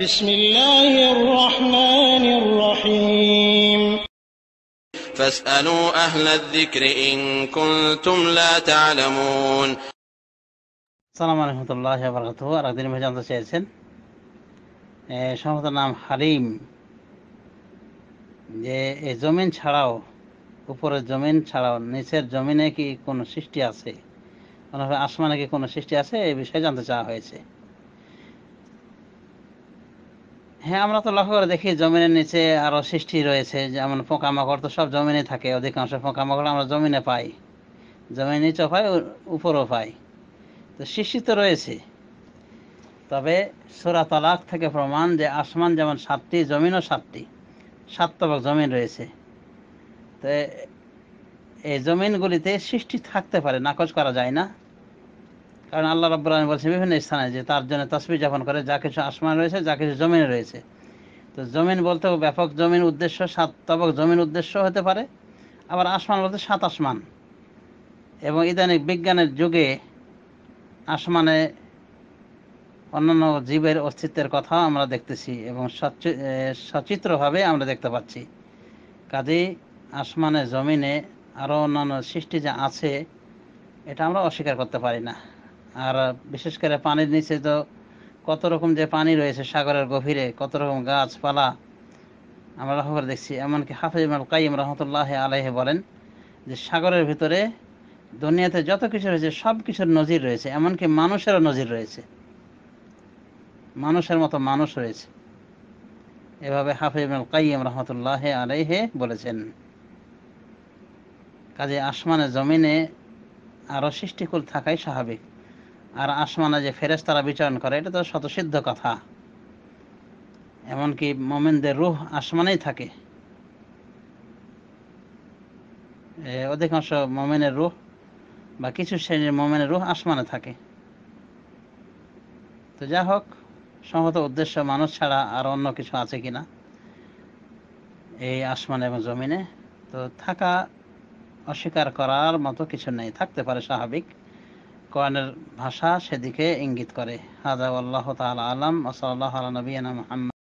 بسم الله الرحمن الرحيم فاسألوا أهل الذكر إن كنتم لا تعلمون আসসালামু আলাইকুম ওয়া রাহমাতুল্লাহি ওয়া বারাকাতুহু। আর একদিন ভাই জানতে চেয়েছেন সম্ভবত নাম হালিম, যে এই জমিন ছাড়াও, উপরের জমিন ছাড়াও নিচের জমিনে কি কোনো সৃষ্টি আছে, অথবা আসমানে কি কোনো সৃষ্টি আছে, এই বিষয়ে জানতে চাওয়া হয়েছে। হ্যাঁ, আমরা তো লক্ষ্য করে দেখি জমিনের নিচে আরো সৃষ্টি রয়েছে, যেমন পোকামাকড় তো সব জমিনে থাকে, অধিকাংশ পোকামাকড় আমরা জমিনে পাই, জমিনের নিচেও পাই, উপরেও পাই, তো সৃষ্টি তো রয়েছে। তবে সূরা তালাক থেকে প্রমাণ যে আসমান যেমন 7টি, জমিনও 7টি, 7 তবক জমিন রয়েছে। তো এই জমিনগুলিতে সৃষ্টি থাকতে পারে, নাকচ করা যায় না, কারণ আল্লাহ রাব্বুল আলামিন বলেছেন বিভিন্ন স্থানে যে তার জন্য তাসবিহ যাপন করে যা কিছু আসমান রয়েছে, যা কিছু জমিনে রয়েছে। তো জমিন বলতেও ব্যাপক জমিন উদ্দেশ্য, 7 তবক জমিন উদ্দেশ্য হতে পারে, আবার আসমান বলতে 7 আসমান। এবং ইদানিং বিজ্ঞানের যুগে আসমানে অন্যান্য জীবের অস্তিত্বের কথাও আমরা দেখতেছি এবং সচিত্রভাবে আমরা দেখতে পাচ্ছি। কাজেই আসমানে জমিনে আরও অন্যান্য সৃষ্টি যা আছে, এটা আমরা অস্বীকার করতে পারি না। আর বিশেষ করে পানির নিচে তো কত রকম যে পানি রয়েছে, সাগরের গভীরে কত রকম গাছপালা আমরা লক্ষ্য করে দেখছি। এমনকি হাফিজ ইবনুল কাইয়্যিম রাহমাতুল্লাহি আলাইহি বলেন যে সাগরের ভিতরে দুনিয়াতে যত কিছু রয়েছে সব কিছুর নজির রয়েছে, এমনকি মানুষেরও নজির রয়েছে, মানুষের মতো মানুষ রয়েছে। এভাবে হাফিজ ইবনুল কাইয়্যিম রাহমাতুল্লাহি আলাইহি বলেছেন। কাজে আসমানে জমিনে আরো সৃষ্টিকুল থাকাই স্বাভাবিক। আর আসমানে যে ফেরেশতারা বিচরণ করে, এটা তো স্বতঃসিদ্ধ কথা। এমনকি মুমিনদের রূহ আসমানেই থাকে, অধিকাংশ মুমিনের রূহ বা কিছু শ্রেণীর মুমিনের রূহ আসমানে থাকে। তো যা হোক, সম্ভবত উদ্দেশ্য মানুষ ছাড়া আর অন্য কিছু আছে কিনা এই আসমানে এবং জমিনে, তো থাকা অস্বীকার করার মতো কিছু নেই, থাকতে পারে স্বাভাবিক। কোরআনের ভাষা সেদিকে ইঙ্গিত করে। হাযা ওয়াল্লাহু তাআলা আ'লাম ওয়া সাল্লাল্লাহু আলা নবিয়িনা মুহাম্মদ।